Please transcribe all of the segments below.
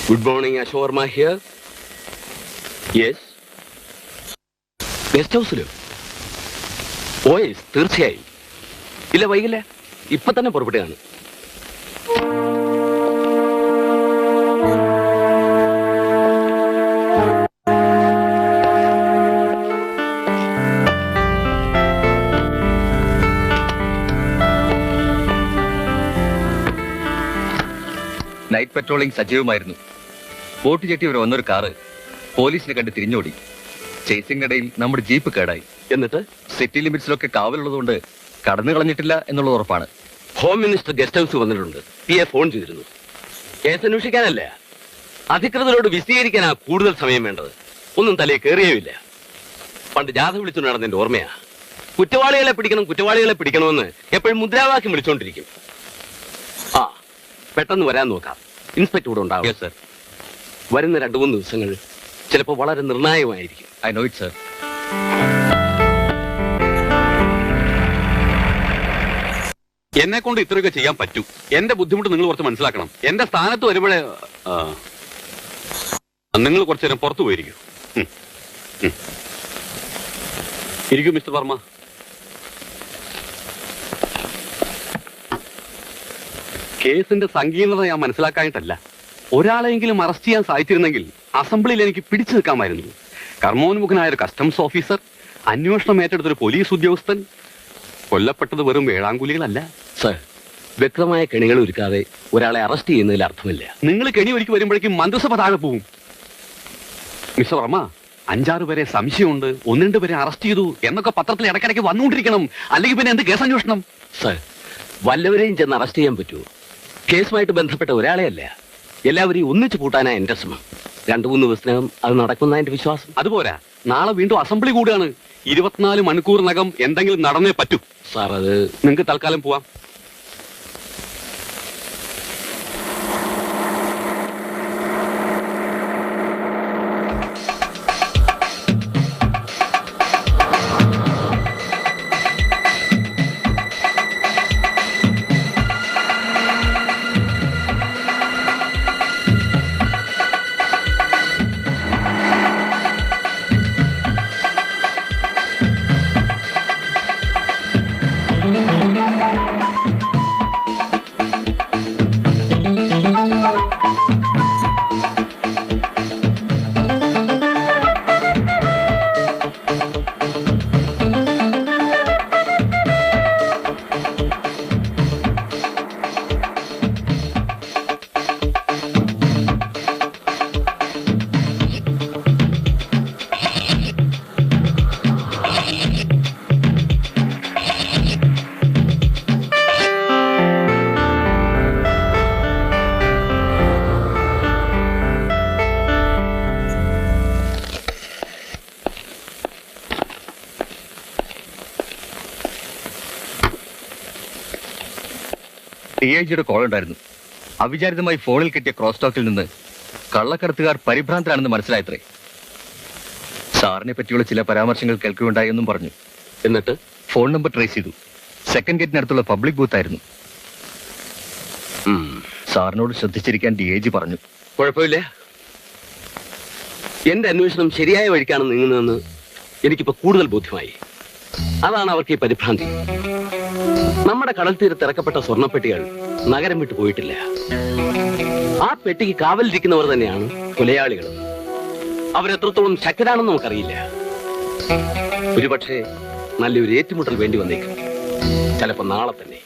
Good morning, Ashwarma here. Yes. Guest ഹൗസിലോ? Oh yes, തീർച്ചയായും. ഇല്ല, വൈകില്ല, ഇപ്പൊ തന്നെ പുറപ്പെടുകയാണ്. നൈറ്റ് പെട്രോളിംഗ് സജീവമായിരുന്നു. ബോട്ട് ചെട്ടി വരെ വന്നൊരു കാറ് പോലീസിനെ കണ്ട് തിരിഞ്ഞോടി. ചേസിംഗിനിടയിൽ നമ്മുടെ ജീപ്പ് കേടായി. എന്നിട്ട് സിറ്റി ലിമിറ്റ്സിലൊക്കെ കാവലുള്ളതുകൊണ്ട് കടന്നു കളഞ്ഞിട്ടില്ല എന്നുള്ളത് ഉറപ്പാണ്. ഹോം മിനിസ്റ്റർ ഗസ്റ്റ് ഹൗസ് വന്നിട്ടുണ്ട്. പിയെ ഫോൺ ചെയ്തിരുന്നു. കേസ് അന്വേഷിക്കാനല്ല, അധികൃതരോട് വിശദീകരിക്കാനാ കൂടുതൽ സമയം വേണ്ടത്. ഒന്നും തലയിൽ കയറിയുമില്ല. പണ്ട് ജാഥ വിളിച്ചു നടന്നതിന്റെ ഓർമ്മയാ. കുറ്റവാളികളെ പിടിക്കണമെന്ന് എപ്പോഴും മുദ്രാവാക്യം വിളിച്ചോണ്ടിരിക്കും. ആ, പെട്ടെന്ന് വരാൻ നോക്കാം. ഇൻസ്പെക്ടർ കൂടെ ഉണ്ടാവും. സർ. വരുന്ന 2-3 ദിവസങ്ങൾ ചിലപ്പോൾ വളരെ നിർണായകമായിരിക്കും. I know it sir. എന്നെ കൊണ്ട് ഇത്രയൊക്കെ ചെയ്യാൻ പറ്റൂ. എന്റെ ബുദ്ധിമുട്ട് നിങ്ങൾ കുറച്ച് മനസ്സിലാക്കണം. എന്റെ സ്ഥാനത്ത് വരുമ്പോഴേ നിങ്ങൾ കുറച്ചു നേരം പുറത്തു പോയിരിക്കും. ഇരിക്കൂ മിസ്റ്റർ വർമ്മ. കേസിന്റെ സങ്കീർണത ഞാൻ മനസ്സിലാക്കാനായിട്ടല്ല. ഒരാളെങ്കിലും അറസ്റ്റ് ചെയ്യാൻ സാധിച്ചിരുന്നെങ്കിൽ അസംബ്ലിയിൽ എനിക്ക് പിടിച്ചു നിൽക്കാമായിരുന്നു. കർമ്മോന്മുഖനായ ഒരു കസ്റ്റംസ് ഓഫീസർ, അന്വേഷണം ഏറ്റെടുത്തൊരു പോലീസ് ഉദ്യോഗസ്ഥൻ. കൊല്ലപ്പെട്ടത് വെറും വേളാങ്കുലികളല്ല സർ. വ്യക്തമായ കെണികൾ ഒരുക്കാതെ ഒരാളെ അറസ്റ്റ് ചെയ്യുന്നതിൽ അർത്ഥമില്ല. നിങ്ങൾ കെണി ഒരുക്കി വരുമ്പോഴേക്കും മന്ത്രിസഭ താഴെ പോവും. മിസ്റ്റർ വർമ്മ, 5-6 പേരെ സംശയമുണ്ട്, 1-2 പേരെ അറസ്റ്റ് ചെയ്തു എന്നൊക്കെ പത്രത്തിൽ ഇടയ്ക്കിടയ്ക്ക് വന്നുകൊണ്ടിരിക്കണം. അല്ലെങ്കിൽ പിന്നെ എന്ത് കേസ് അന്വേഷണം? സർ, വല്ലവരെയും ചെന്ന് അറസ്റ്റ് ചെയ്യാൻ പറ്റുമോ? കേസുമായിട്ട് ബന്ധപ്പെട്ട ഒരാളെയല്ല, എല്ലാവരെയും ഒന്നിച്ചു കൂട്ടാനാ എന്റെ ശ്രമം. 2-3 ദിവസത്തിനകം അത് നടക്കുന്ന എന്റെ വിശ്വാസം. അതുപോരാ, നാളെ വീണ്ടും അസംബ്ലി കൂടുകയാണ്. 24 മണിക്കൂറിനകം എന്തെങ്കിലും നടന്നേ പറ്റൂ. സാർ, അത് നിങ്ങൾക്ക് തൽക്കാലം പോവാം. DIGയുടെ കോൾ ഉണ്ടായിരുന്നു. അവിചാരിതമായി ഫോണിൽ കിട്ടിയ ക്രോസ് ടോക്കിൽ നിന്ന് കള്ളക്കടത്തുകാർ പരിഭ്രാന്തരാണെന്ന് മനസ്സിലായത്രേ. സാറിനെ പറ്റിയുള്ള ചില പരാമർശങ്ങൾ കേൾക്കുകയുണ്ടായി എന്നും പറഞ്ഞു. എന്നിട്ട് ഫോൺ നമ്പർ ട്രേസ് ചെയ്തു. സെക്കൻഡ് ഗേറ്റിനടുത്തുള്ള പബ്ലിക് ബൂത്ത് ആയിരുന്നു. സാറിനോട് ശ്രദ്ധിച്ചിരിക്കാൻ DIG പറഞ്ഞു. കുഴപ്പമില്ല. എന്റെ അന്വേഷണം ശരിയായ വഴിക്കാണ് നീങ്ങുന്നതെന്ന് എനിക്കിപ്പോ കൂടുതൽ ബോധ്യമായി. അതാണ് അവർക്ക് ഈ പരിഭ്രാന്തി. നമ്മുടെ കടൽ തീരത്ത് ഇറക്കപ്പെട്ട സ്വർണ്ണപ്പെട്ടികൾ നഗരം വിട്ടു പോയിട്ടില്ല. ആ പെട്ടിക്ക് കാവലിരിക്കുന്നവർ തന്നെയാണ് കൊലയാളികൾ. അവരെത്രത്തോളം ശക്തരാണെന്ന് നമുക്കറിയില്ല. ഒരുപക്ഷെ നല്ലൊരു ഏറ്റുമുട്ടൽ വേണ്ടി വന്നേക്കും. ചിലപ്പോ നാളെ തന്നെ.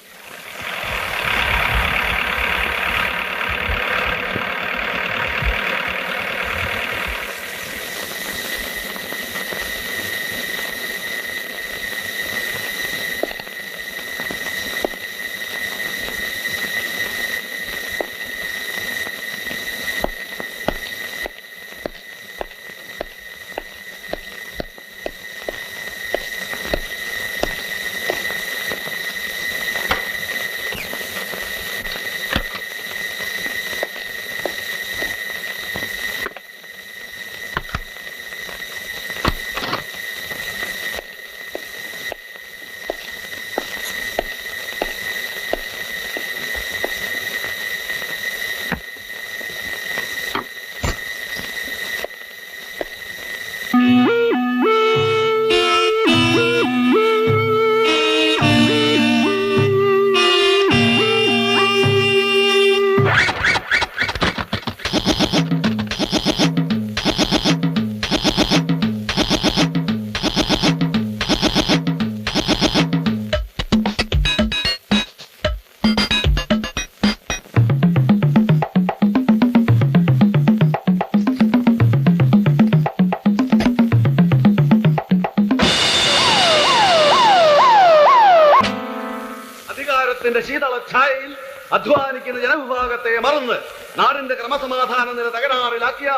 അധികാരത്തിന്റെ ശീതള ഛായയിൽ അധ്വാനിക്കുന്ന ജനവിഭാഗത്തെ മറന്ന് നാടിന്റെ ക്രമസമാധാന നില തകരാറിലാക്കിയ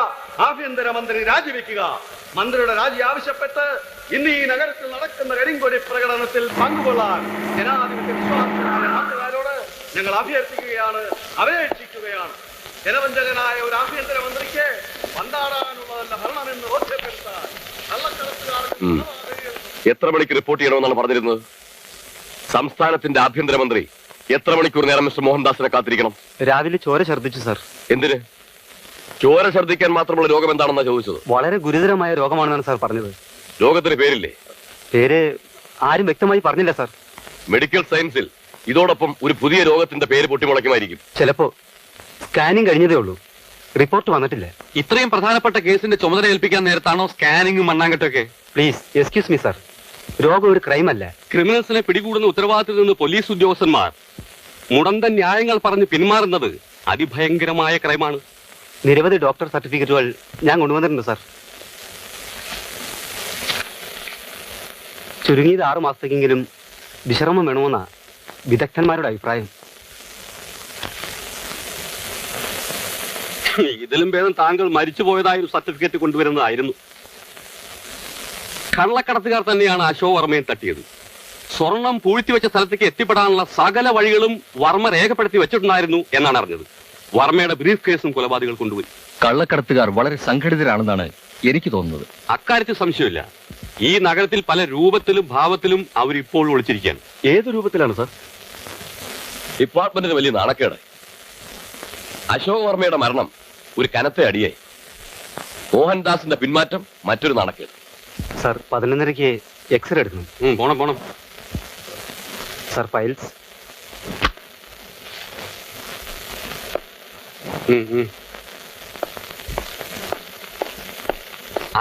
ആഭ്യന്തരമന്ത്രി രാജിവെക്കുക. മന്ത്രിയുടെ രാജി ആവശ്യപ്പെട്ട് ഇന്ന് ഈ നഗരത്തിൽ നടക്കുന്ന കരിങ്കൊടി പ്രകടനത്തിൽ പങ്കുകൊള്ളാൻ ജനാധിപത്യ വിശ്വാസമായ നാട്ടുകാരോട് ഞങ്ങൾ അഭ്യർത്ഥിക്കുകയാണ്, അപേക്ഷിക്കുകയാണ്. ജനവഞ്ചകനായ ഒരു ആഭ്യന്തരമന്ത്രിക്ക് പന്താടാനുള്ളതല്ല ഭരണമെന്ന് ബോധ്യപ്പെടുത്താൻ എത്ര മണിക്ക് റിപ്പോർട്ട് ചെയ്യണമെന്നാണ് പറഞ്ഞിരുന്നത്? സംസ്ഥാനത്തിന്റെ ആഭ്യന്തരമന്ത്രി എത്ര മണിക്കൂർ നേരം മിസ്റ്റർ മോഹൻദാസിനെ കാത്തിരിക്കണം? രാവിലെ ചോര ഛർദ്ദിച്ചു സാർ. എന്തിന്? ചോര ഛർദ്ദിക്കാൻ മാത്രമുള്ള രോഗം എന്താണെന്നാ ചോദിച്ചത്? വളരെ ഗുരുതരമായ രോഗമാണെന്നാണ് സാർ പറഞ്ഞത്. രോഗത്തിന് പേരില്ലേ? പേര് ആരും വ്യക്തമായി പറഞ്ഞില്ല സാർ. മെഡിക്കൽ സയൻസിൽ ഇതോടൊപ്പം ഒരു പുതിയ രോഗത്തിന്റെ പേര് പൊട്ടിമുളയ്ക്കുമായിരിക്കും. ചിലപ്പോ. സ്കാനിങ് കഴിഞ്ഞതേ ഉള്ളൂ, റിപ്പോർട്ട് വന്നിട്ടില്ല. ഇത്രയും പ്രധാനപ്പെട്ട കേസിന്റെ ചുമതല ഏൽപ്പിക്കാൻ നേരത്താണോ സ്കാനിങ്ങും മണ്ണാങ്കട്ടൊക്കെ? Please excuse me sir. രോഗം ഒരു ക്രൈം അല്ല. ക്രിമിനൽസിനെ പിടികൂടുന്ന ഉത്തരവാദിത്തത്തിൽ നിന്ന് പോലീസ് ഉദ്യോഗസ്ഥന്മാർ മുടന്തൻ ന്യായങ്ങൾ പറഞ്ഞ് പിന്മാറുന്നത് അതിഭയങ്കരമായ ക്രൈമാണ്. നിരവധി ഡോക്ടർ സർട്ടിഫിക്കറ്റുകൾ ഞാൻ കൊണ്ടുവന്നിട്ടുണ്ട് സാർ. ചുരുങ്ങിയത് 6 മാസത്തേക്കെങ്കിലും വിശ്രമം വേണമെന്നാ വിദഗ്ധന്മാരുടെ അഭിപ്രായം. ഇതിലും ഭേദം താങ്കൾ മരിച്ചുപോയതായ ഒരു സർട്ടിഫിക്കറ്റ് കൊണ്ടുവരുന്നതായിരുന്നു. കള്ളക്കടത്തുകാർ തന്നെയാണ് അശോക് വർമ്മയെ തട്ടിയത്. സ്വർണം പൂഴ്ത്തിവെച്ച സ്ഥലത്തേക്ക് എത്തിപ്പെടാനുള്ള സകല വഴികളും വർമ്മ രേഖപ്പെടുത്തി വെച്ചിട്ടുണ്ടായിരുന്നു എന്നാണ് അറിഞ്ഞത്. വർമ്മയുടെ ബ്രീഫ് കേസും കൊലപാതകൾ കൊണ്ടുപോയി. കള്ളക്കടത്തുകാർ വളരെ സംഘടിതരാണെന്നാണ് എനിക്ക് തോന്നുന്നത്. അക്കാര്യത്തിൽ സംശയമില്ല. ഈ നഗരത്തിൽ പല രൂപത്തിലും ഭാവത്തിലും അവരിപ്പോൾ ഒളിച്ചിരിക്കുകയാണ്. ഏത് രൂപത്തിലാണ് സാർ? ഡിപ്പാർട്ട്മെന്റിന് വലിയ നാണക്കേട്. അശോക് വർമ്മയുടെ മരണം ഒരു കനത്ത അടിയായി. മോഹൻദാസിന്റെ പിന്മാറ്റം മറ്റൊരു നാണക്കേട്. സാർ 11:30 എക്സ്റേ എടുക്കണം. പോണം. Sir files.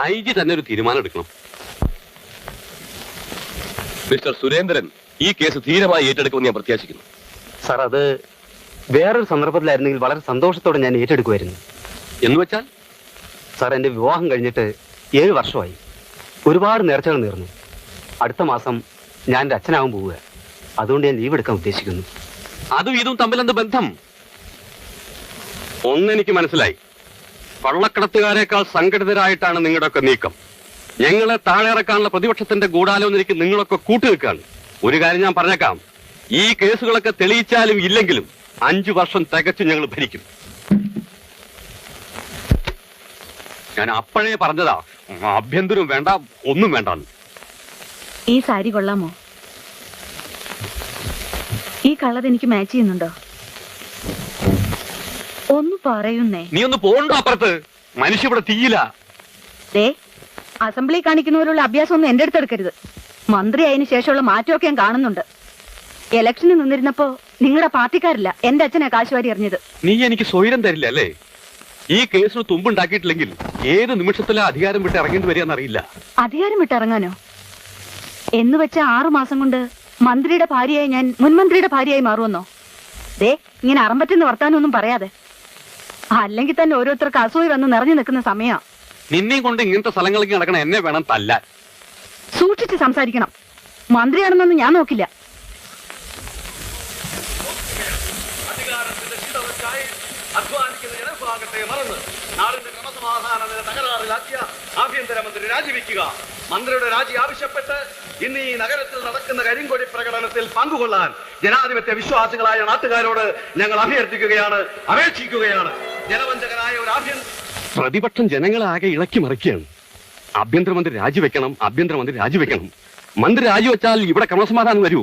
IG തന്നെ ഒരു തീരുമാനം എടുക്കണം. മിസ്റ്റർ സുരേന്ദ്രൻ ഈ കേസ് ധീരമായി ഏറ്റെടുക്കുമെന്ന് ഞാൻ പ്രത്യാശിക്കുന്നു. സാർ അത് വേറൊരു സന്ദർഭത്തിലായിരുന്നെങ്കിൽ വളരെ സന്തോഷത്തോടെ ഞാൻ ഏറ്റെടുക്കുമായിരുന്നു. എന്ന് വെച്ചാൽ? സാർ എന്റെ വിവാഹം കഴിഞ്ഞിട്ട് 7 വർഷമായി. ഒരുപാട് നേർച്ചകൾ നേർന്നു. അടുത്ത മാസം ഞാൻ എൻ്റെ അച്ഛനാവാൻ പോവുക. അതുകൊണ്ട് ഞാൻ ലീവ് എടുക്കാൻ ഉദ്ദേശിക്കുന്നു. അതും ഇതും തമ്മിലെന്ത് ബന്ധം? ഒന്നെനിക്ക് മനസ്സിലായി. കള്ളക്കടത്തുകാരേക്കാൾ സംഘടിതരായിട്ടാണ് നിങ്ങളുടെയൊക്കെ നീക്കം. ഞങ്ങളെ താഴെ ഇറക്കാനുള്ള പ്രതിപക്ഷത്തിന്റെ ഗൂഢാലോചനയ്ക്ക് നിങ്ങളൊക്കെ കൂട്ടുനിൽക്കാണ്. ഒരു കാര്യം ഞാൻ പറഞ്ഞേക്കാം, ഈ കേസുകളൊക്കെ തെളിയിച്ചാലും ഇല്ലെങ്കിലും 5 വർഷം തികച്ചും ഞങ്ങൾ ഭരിക്കും. ഞാൻ അപ്പോഴേ പറഞ്ഞതാ, ആഭ്യന്തരം വേണ്ട, ഒന്നും വേണ്ടാന്ന്. ഈ സാരി കൊള്ളാമോ? ഈ കളർ എനിക്ക് മാച്ച് ചെയ്യുന്നുണ്ടോ? ഒന്ന് പറയുന്നേ. നീ ഒന്ന് പോണ്ടോ അപ്പുറത്ത്? മനുഷ്യ ഇവിടെ തീയില്ല. ദേ, അസംബ്ലി കാണിക്കുന്നവരുള്ള അഭ്യാസം ഒന്നും എന്റെ അടുത്ത് എടുക്കരുത്. മന്ത്രി അതിന് ശേഷമുള്ള മാറ്റമൊക്കെ ഞാൻ കാണുന്നുണ്ട്. ഇലക്ഷന് നിന്നിരുന്നപ്പോ നിങ്ങളുടെ പാർട്ടിക്കാരില്ല എന്റെ അച്ഛനെ കാശുവാരി എറിഞ്ഞത്. നീ എനിക്ക് സ്വൈരം തരില്ല അല്ലേ? ഈ കേസിന് തുമ്പുണ്ടാക്കിയിട്ടില്ലെങ്കിൽ ഏത് നിമിഷത്തിലെ അധികാരം വിട്ട് ഇറങ്ങേണ്ടി വരികയെന്നറിയില്ല. അധികാരം വിട്ടിറങ്ങാനോ? എന്ന് വെച്ച 6 മാസം കൊണ്ട് മന്ത്രിയുടെ ഭാര്യയായി ഞാൻ മുൻമന്ത്രിയുടെ ഭാര്യയായി മാറുമെന്നോ? ദേ, ഇങ്ങനെ അറമ്പറ്റെന്ന് വർത്താനൊന്നും പറയാതെ. അല്ലെങ്കിൽ തന്നെ ഓരോരുത്തർക്ക് അസൂയ വന്ന് നിറഞ്ഞു നിൽക്കുന്ന സമയം. നിന്നെയും കൊണ്ട് ഇങ്ങനത്തെ സ്ഥലങ്ങളിലേക്ക് നടക്കണം എന്നെ വേണം തല്ലാൻ. സൂക്ഷിച്ച് സംസാരിക്കണം. മന്ത്രിയാണെന്നൊന്നും ഞാൻ നോക്കില്ല. അധികാരത്തിന്റെ ശീതള ഛായയിൽ അധ്വാനിക്കുന്ന ജനവിഭാഗത്തെ മറന്ന് നാടിന്റെ ക്രമസമാധാന നില തകരാറിലാക്കിയ ആഭ്യന്തരമന്ത്രി രാജിവെക്കുക. മന്ത്രിയുടെ രാജി ആവശ്യപ്പെട്ട് ഇന്ന് ഈ നഗരത്തിൽ നടക്കുന്ന കരിങ്കൊടി പ്രകടനത്തിൽ പങ്കുകൊള്ളാൻ ജനാധിപത്യ വിശ്വാസികളായ നാട്ടുകാരോട് ഞങ്ങൾ അഭ്യർത്ഥിക്കുകയാണ്, അപേക്ഷിക്കുകയാണ്. ജനവഞ്ചകനായ ഒരു പ്രതിപക്ഷം ജനങ്ങളെ ആകെ ഇളക്കി മറിക്കുകയാണ്. ആഭ്യന്തരമന്ത്രി രാജിവെക്കണം, ആഭ്യന്തരമന്ത്രി രാജിവെക്കണം. മന്ത്രി രാജിവെച്ചാൽ ഇവിടെ ക്രമസമാധാനം വരൂ.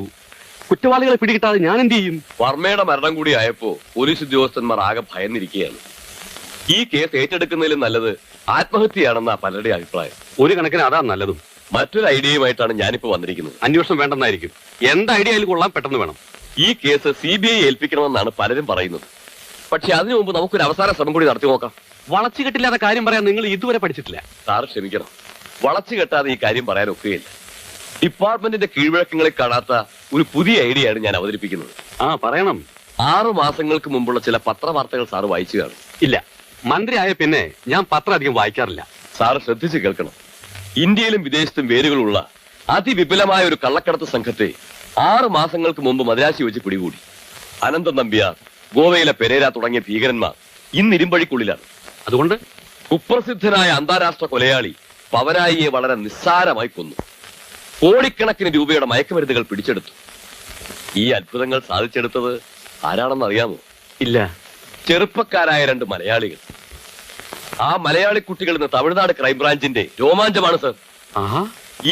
കുറ്റവാളികളെ പിടികിട്ടാതെ ഞാൻ എന്ത് ചെയ്യും? വർമ്മയുടെ മരണം കൂടി ആയപ്പോ പോലീസ് ഉദ്യോഗസ്ഥന്മാർ ആകെ ഭയന്നിരിക്കുകയാണ്. ഈ കേസ് ഏറ്റെടുക്കുന്നതിലും നല്ലത് ആത്മഹത്യയാണെന്നാ പലരുടെ അഭിപ്രായം. ഒരു കണക്കിന് അതാ നല്ലതും. മറ്റൊരു ഐഡിയയുമായിട്ടാണ് ഞാനിപ്പോ വന്നിരിക്കുന്നത്. അന്വേഷണം വേണ്ടെന്നായിരിക്കും. എന്ത് ഐഡിയ അതിൽ കൊള്ളാൻ പെട്ടെന്ന് വേണം. ഈ കേസ് CBI ഏൽപ്പിക്കണമെന്നാണ് പലരും പറയുന്നത്. പക്ഷെ അതിനു മുമ്പ് നമുക്കൊരു അവസാന ശ്രമം കൂടി നടത്തി നോക്കാം. വളച്ചുകെട്ടില്ലാത്ത കാര്യം പറയാൻ നിങ്ങൾ ഇതുവരെ പഠിച്ചിട്ടില്ല. സാർ ക്ഷമിക്കണം, വളച്ചു കെട്ടാതെ ഈ കാര്യം പറയാൻ ഒക്കുകയില്ല. ഡിപ്പാർട്ട്മെന്റിന്റെ കീഴ്വഴക്കങ്ങളിൽ കാണാത്ത ഒരു പുതിയ ഐഡിയയാണ് ഞാൻ അവതരിപ്പിക്കുന്നത്. പറയണം. 6 മാസങ്ങൾക്ക് മുമ്പുള്ള ചില പത്രവാർത്തകൾ സാർ വായിച്ചു കാണും. ഇല്ല, മന്ത്രി ആയ പിന്നെ ഞാൻ പത്രം അധികം വായിക്കാറില്ല. സാർ ശ്രദ്ധിച്ചു കേൾക്കണം. ഇന്ത്യയിലും വിദേശത്തും വേരുകളുള്ള അതിവിപുലമായ ഒരു കള്ളക്കടത്ത് സംഘത്തെ 6 മാസങ്ങൾക്ക് മുമ്പ് മദ്രാശി വെച്ച് പിടികൂടി. അനന്തൻ നമ്പ്യാർ, ഗോവയിലെ പെരേര തുടങ്ങിയ ഭീകരന്മാർ ഇന്ന് ഇരുമ്പഴിക്കുള്ളിലാണ്. അതുകൊണ്ട് കുപ്രസിദ്ധനായ അന്താരാഷ്ട്ര കൊലയാളി പവനായിയെ വളരെ നിസ്സാരമായി കൊന്നു. കോടിക്കണക്കിന് രൂപയുടെ മയക്കുമരുന്നുകൾ പിടിച്ചെടുത്തു. ഈ അത്ഭുതങ്ങൾ സാധിച്ചെടുത്തത് ആരാണെന്ന് അറിയാമോ? ഇല്ല. ചെറുപ്പക്കാരായ 2 മലയാളികൾ. ആ മലയാളി കുട്ടികൾ ഇന്ന് തമിഴ്നാട് ക്രൈംബ്രാഞ്ചിന്റെ രോമാഞ്ചമാണ് സർ. ആഹാ.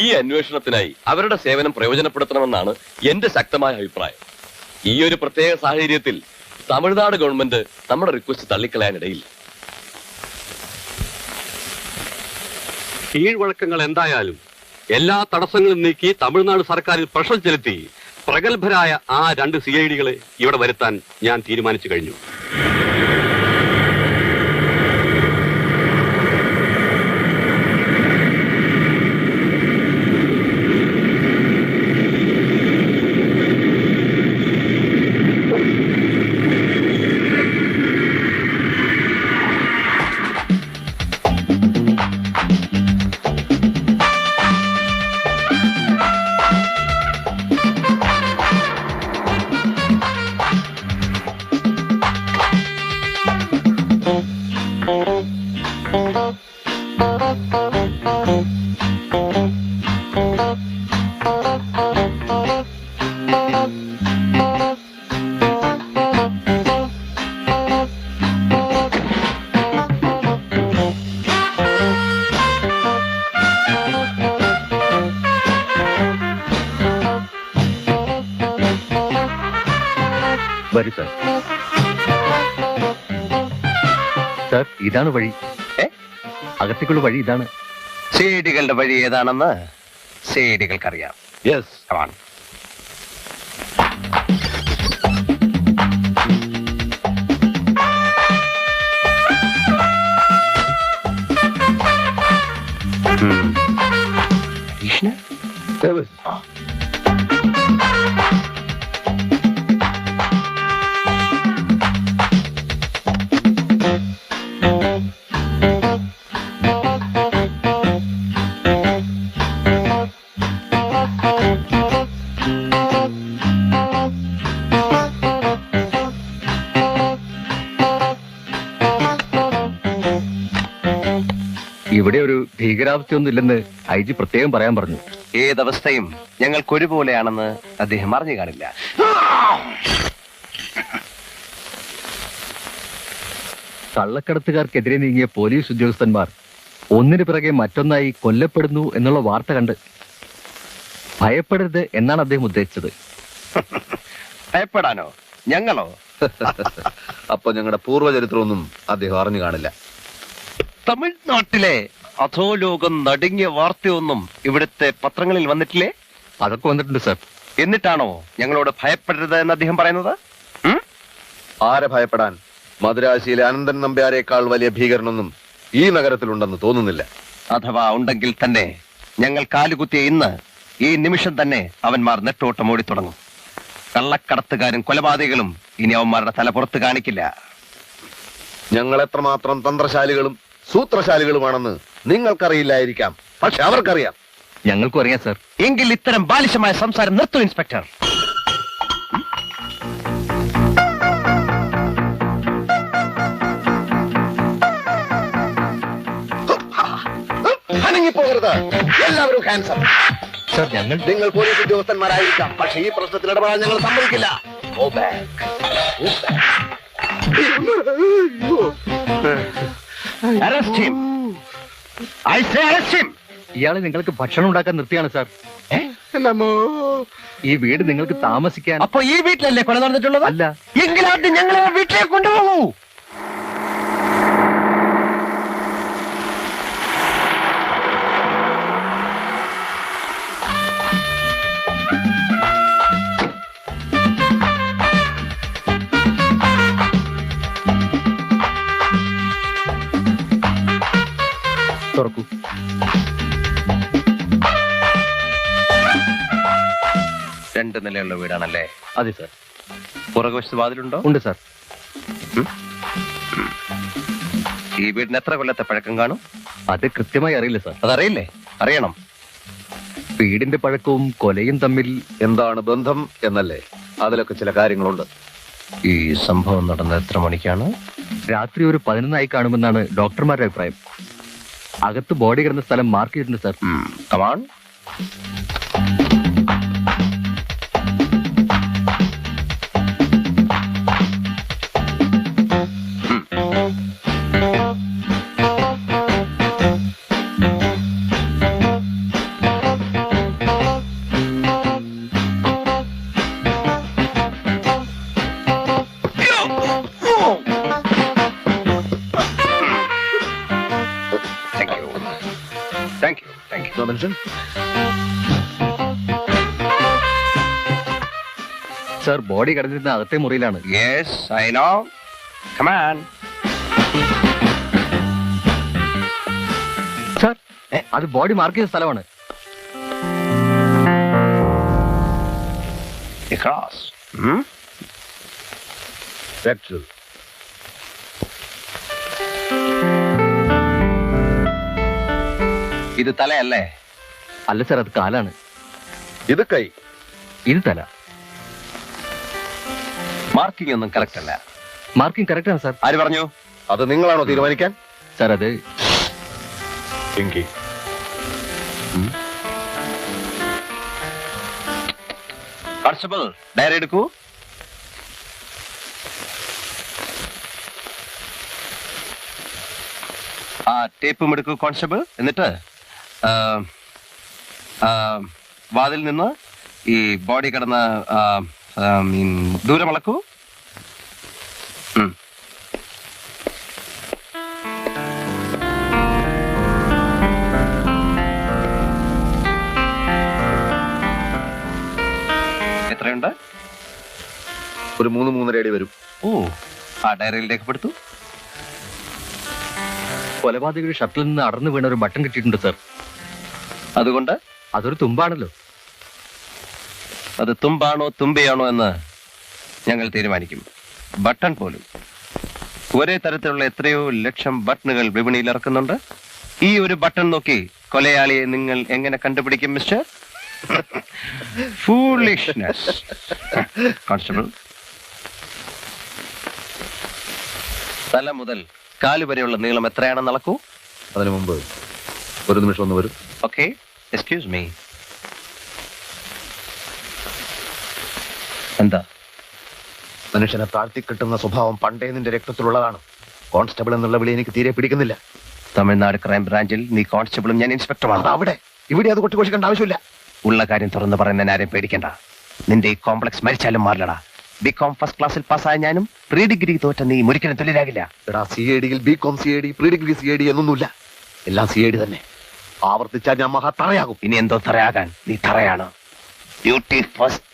ഈ അന്വേഷണത്തിനായി അവരുടെ സേവനം പ്രയോജനപ്പെടുത്തണമെന്നാണ് എന്റെ ശക്തമായ അഭിപ്രായം. ഈ ഒരു പ്രത്യേക സാഹചര്യത്തിൽ തമിഴ്നാട് ഗവൺമെന്റ് നമ്മുടെ റിക്വസ്റ്റ് തള്ളിക്കളയാനിടയില്ല. കീഴ്വഴക്കങ്ങൾ എന്തായാലും എല്ലാ തടസ്സങ്ങളും നീക്കി തമിഴ്നാട് സർക്കാരിൽ പ്രഷർ ചെലുത്തി പ്രഗത്ഭരായ ആ 2 CID-കളെ ഇവിടെ വരുത്താൻ ഞാൻ തീരുമാനിച്ചു കഴിഞ്ഞു. വരൂ സാർ. സാർ, ഇതാണ് വഴി. അകത്തേക്കുള്ള വഴി ഇതാണ്. സേഡികളുടെ വഴി ഏതാണെന്ന് സേഡികൾക്കറിയാം. Yes, come on. ഇവിടെ ഒരു ഭീകരാവസ്ഥയൊന്നും ഇല്ലെന്ന് IG പ്രത്യേകം പറയാൻ പറഞ്ഞു. ഏതവസ്ഥയും ഞങ്ങൾക്കൊരുപോലെയാണെന്ന് അദ്ദേഹം അറിഞ്ഞു കാണില്ല. കള്ളക്കടത്തുകാർക്കെതിരെ നീങ്ങിയ പോലീസ് ഉദ്യോഗസ്ഥന്മാർ ഒന്നിനു പിറകെ മറ്റൊന്നായി കൊല്ലപ്പെടുന്നു എന്നുള്ള വാർത്ത കണ്ട് ഭയപ്പെടരുത് എന്നാണ് അദ്ദേഹം ഉദ്ദേശിച്ചത്. ഭയപ്പെടാനോ? ഞങ്ങളോ? അപ്പൊ ഞങ്ങളുടെ പൂർവ്വചരിത്രമൊന്നും അദ്ദേഹം അറിഞ്ഞു കാണില്ല. തമിഴ്നാട്ടിലെ അധോലോകം നടുങ്ങിയ വാർത്തയൊന്നും ഇവിടുത്തെ പത്രങ്ങളിൽ വന്നിട്ടില്ലേ? അതൊക്കെ വന്നിട്ടുണ്ട് സാർ. എന്നിട്ടാണോ ഞങ്ങളോട് ഭയപ്പെടരുത് എന്ന് അദ്ദേഹം പറയുന്നത്? ആരെ ഭയപ്പെടാൻ? മദുരാശിയിലെ അനന്തൻ നമ്പ്യാരേക്കാൾ വലിയ ഭീകരനൊന്നും ഈ നഗരത്തിലുണ്ടെന്ന് തോന്നുന്നില്ല. അഥവാ ഉണ്ടെങ്കിൽ തന്നെ ഞങ്ങൾ കാലുകുത്തിയ ഇന്ന് ഈ നിമിഷം തന്നെ അവന്മാർ നെട്ടോട്ടം ഓടി തുടങ്ങും. കള്ളക്കടത്തുകാരും കൊലപാതകികളും ഇനി അവന്മാരുടെ തല പുറത്ത് കാണിക്കില്ല. ഞങ്ങൾ എത്രമാത്രം തന്ത്രശാലികളും സൂത്രശാലികളുമാണെന്ന് നിങ്ങൾക്കറിയില്ലായിരിക്കാം, പക്ഷെ അവർക്കറിയാം. ഞങ്ങൾക്കും അറിയാം സാർ. എങ്കിൽ ഇത്തരം ബാലിശമായ സംസാരം നിർത്തൂ ഇൻസ്പെക്ടർ. അനങ്ങിപ്പോകരുത്, എല്ലാവരും ഹാൻഡ്സം. സാർ, നിങ്ങൾ പോലീസ് ഉദ്യോഗസ്ഥന്മാരായിരിക്കാം, പക്ഷെ ഈ പ്രശ്നത്തിൽ ഇടപെടാൻ ഞങ്ങൾ സമ്മതിക്കില്ല. Go back. Go back. Arrest him. I say arrest him. ഇയാളെ നിങ്ങൾക്ക് ഭക്ഷണം ഉണ്ടാക്കാൻ നിർത്തിയാണ് സാർ. ഈ വീട് നിങ്ങൾക്ക് താമസിക്കാൻ. അപ്പൊ ഈ വീട്ടിലല്ലേ കൊല നടന്നിട്ടുള്ളത്? അല്ല. എങ്കിലാദ്യം ഞങ്ങളെ വീട്ടിലേക്ക് കൊണ്ടുപോകൂ. തുറക്കൂ. രണ്ട് നിലയുള്ള വീടാണല്ലേ? അതെ സാർ. പുറകുവശത്ത് വാതിലുണ്ടോ? ഉണ്ട് സാർ. ഈ വീടിന് എത്ര കൊല്ലത്തെ പഴക്കം കാണും? അത് കൃത്യമായി അറിയില്ല സാർ. അതറിയില്ലേ? അറിയണം. വീടിന്റെ പഴക്കവും കൊലയും തമ്മിൽ എന്താണ് ബന്ധം എന്നല്ലേ? അതിലൊക്കെ ചില കാര്യങ്ങളുണ്ട്. ഈ സംഭവം നടന്ന എത്ര മണിക്കാണ്? രാത്രി ഒരു 11 കാണുമെന്നാണ് ഡോക്ടർമാരുടെ അഭിപ്രായം. അകത്ത് ബോഡി കിടന്ന സ്ഥലം മാർക്ക് ചെയ്തിട്ടുണ്ട് സാർ. കമാൺ. സാർ ബോഡി കിടന്നിരുന്ന അകത്തെ മുറിയിലാണ്. Yes, I know. Come on. Sir അത് ബോഡി മാർക്ക് ചെയ്ത സ്ഥലമാണ്. ക്രോസ്. ഇത് തലയല്ലേ? അല്ല സാർ, അത് കാലാണ്. ഇത് കൈ, ഇത് തല. മാർക്കിംഗ് ഒന്നും കറക്റ്റ് അല്ല. മാർക്കിംഗ് കറക്റ്റ് ആണ് സാർ. ആര് പറഞ്ഞു? അത് നിങ്ങളാണോ തീരുമാനിക്കാൻ? സാർ അത് എങ്കിൽ കോൺസ്റ്റബിൾ ഡയറി എടുക്കൂ. ആ ടേപ്പും എടുക്കൂ കോൺസ്റ്റബിൾ. എന്നിട്ട് വാതിൽ നിന്ന് ഈ ബോഡി കിടന്ന ദൂരം അളക്കൂ. എത്രയുണ്ട്? ഒരു 3-3.5 അടി വരും. ഓ, ആ ഡയറിയിൽ രേഖപ്പെടുത്തു. കൊലപാതകയുടെ ഷർട്ടിൽ നിന്ന് അടർന്നു വീണ ഒരു ബട്ടൺ കിട്ടിയിട്ടുണ്ട് സാർ. അതുകൊണ്ട് അതൊരു തുമ്പാണല്ലോ. അത് തുമ്പാണോ തുമ്പിയാണോ എന്ന് ഞങ്ങൾ തീരുമാനിക്കും. ബട്ടൺ പോലും. ഒരേ തരത്തിലുള്ള എത്രയോ ലക്ഷം ബട്ടണുകൾ വിപണിയിൽ ഇറക്കുന്നുണ്ട്. ഈ ഒരു ബട്ടൺ നോക്കി കൊലയാളിയെ നിങ്ങൾ എങ്ങനെ കണ്ടുപിടിക്കും മിസ്റ്റർ? ഫൂളിഷ്നെസ്. കോൺസ്റ്റബിൾ, തല മുതൽ കാല് വരെയുള്ള നീളം എത്രയാണെന്ന് അളക്കൂ. അതിനു മുമ്പ് ഒരു നിമിഷം ഒന്ന് വരും. Okay, excuse me. എന്താ? മനുഷ്യനെ താഴ്ത്തിക്കിട്ടുന്ന സ്വഭാവം പണ്ടേ നിന്റെ രക്തത്തിലുള്ളതാണ്. കോൺസ്റ്റബിൾ എന്നുള്ള വിളി എനിക്ക് തീരെ പിടിക്കുന്നില്ല. തമിഴ്നാട് ക്രൈം ബ്രാഞ്ചിൽ നീ കോൺസ്റ്റബിളും ഞാൻ ഇൻസ്പെക്ടറുമാണ്. അവിടെ ഇവിടെ അത് കൊട്ടിഘോഷിക്കേണ്ട ആവശ്യമില്ല. ഉള്ള കാര്യം തുറന്ന് പറയുന്ന ആരെയും പേടിക്കണ്ട. നിന്റെ ഈ കോംപ്ലക്സ് മരിച്ചാലും മാറില്ലടാ. ബികോം ഫസ്റ്റ് ക്ലാസ്സിൽ പാസ്സായ ഞാനും പ്രീ ഡിഗ്രി തോറ്റ നീ മുരിക്കനും തുല്യരാകില്ല. എടാ, CID-യിൽ BCom CID, pre degree CID എന്നൊന്നുമില്ല. എല്ലാം CID തന്നെ. ആവർത്തിച്ചാൽ ഞാൻ മഹാ തറയാകും. ഇനി എന്തോ തറയാകാൻ? നീ തറയാണ്. Duty first.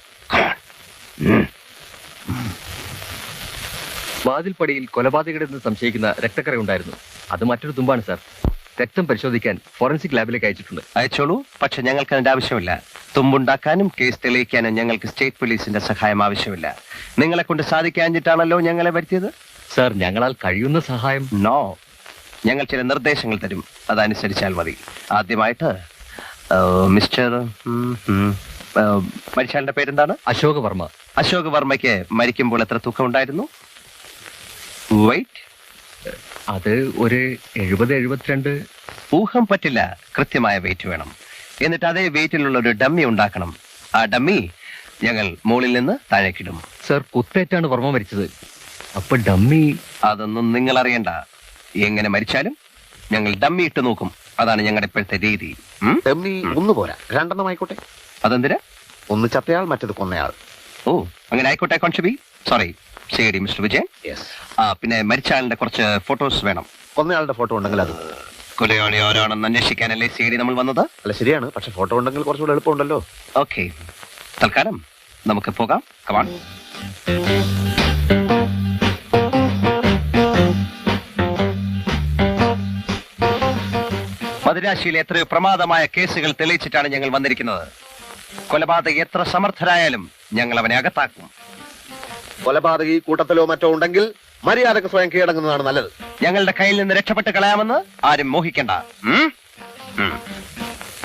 വാതിൽപ്പടിയിൽ കൊലപാതകയുടെ നിന്ന് സംശയിക്കുന്ന രക്തക്കറ ഉണ്ടായിരുന്നു. അത് മറ്റൊരു തുമ്പാണ് സാർ. രക്തം പരിശോധിക്കാൻ ഫോറൻസിക് ലാബിലേക്ക് അയച്ചിട്ടുണ്ട്. അയച്ചോളൂ. പക്ഷെ ഞങ്ങൾക്ക് അതിന്റെ ആവശ്യമില്ല. തുമ്പുണ്ടാക്കാനും കേസ് തെളിയിക്കാനും ഞങ്ങൾക്ക് സ്റ്റേറ്റ് പോലീസിന്റെ സഹായം ആവശ്യമില്ല. നിങ്ങളെ കൊണ്ട് സാധിക്കാഞ്ഞിട്ടാണല്ലോ ഞങ്ങളെ വരുത്തിയത്. സാർ, ഞങ്ങളാൽ കഴിയുന്ന സഹായം. നോ, ഞങ്ങൾ ചില നിർദ്ദേശങ്ങൾ തരും, അതനുസരിച്ചാൽ മതി. ആദ്യമായിട്ട് മിസ്റ്റർ മരിച്ചാലിന്റെ പേരെന്താണ്? അശോക് വർമ്മ. അശോക് വർമ്മയ്ക്ക് മരിക്കുമ്പോൾ എത്ര തൂക്കം ഉണ്ടായിരുന്നു? വെയിറ്റ്? അത് ഒരു 70-72. ഊഹം പറ്റില്ല, കൃത്യമായ വെയിറ്റ് വേണം. എന്നിട്ട് അതേ വെയിറ്റിലുള്ള ഒരു ഡമ്മി ഉണ്ടാക്കണം. ആ ഡമ്മി ഞങ്ങൾ മുകളിൽ നിന്ന് താഴേക്കിടും. സാർ, കുത്തേറ്റാണ് വർമ്മ മരിച്ചത്. അപ്പൊ ഡമ്മി? അതൊന്നും നിങ്ങൾ അറിയണ്ട. എങ്ങനെ മരിച്ചാലും ഞങ്ങൾ ഡമ്മി ഇട്ട് നോക്കും. അതാണ് ഞങ്ങളുടെ ഇപ്പോഴത്തെ രീതി. ഡമ്മി ഒന്ന് പോരാ, 2 ആയിക്കോട്ടെ. അതെന്തിനാ? ഒന്ന് ചത്തയാൾ, മറ്റത് കൊന്നയാൾ. ഓ, അങ്ങനെ ആയിക്കോട്ടെ കോൺസ്റ്റബിൾ. സോറി, ശരി മിസ്റ്റർ വിജയൻ. പിന്നെ മരിച്ചാളിന്റെ കുറച്ച് ഫോട്ടോസ് വേണം. കൊന്നയാളുടെ ഫോട്ടോ ഉണ്ടെങ്കിൽ അത്. കൊലയാളി ആരാണെന്ന് അന്വേഷിക്കാനല്ലേ CID നമ്മൾ വന്നത്? അല്ല, ശരിയാണ്. പക്ഷെ ഫോട്ടോ ഉണ്ടെങ്കിൽ കുറച്ചുകൂടെ എളുപ്പമുണ്ടല്ലോ. ഓക്കെ, തൽക്കാലം നമുക്ക് പോകാം. കമാൺ. മദിരാശിയിലെ എത്രയോ പ്രമാദമായ കേസുകൾ തെളിയിച്ചിട്ടാണ് ഞങ്ങൾ വന്നിരിക്കുന്നത്. കൊലപാതകി എത്ര സമർത്ഥരായാലും ഞങ്ങൾ അവനെ അകത്താക്കും. കൊലപാതകി കൂട്ടത്തിലോ മറ്റോ ഉണ്ടെങ്കിൽ മര്യാദക്ക് സ്വയം കീഴടങ്ങുന്നതാണ് നല്ലത്. ഞങ്ങളുടെ കയ്യിൽ നിന്ന് രക്ഷപ്പെട്ട് കളയാമെന്ന് ആരും മോഹിക്കണ്ട.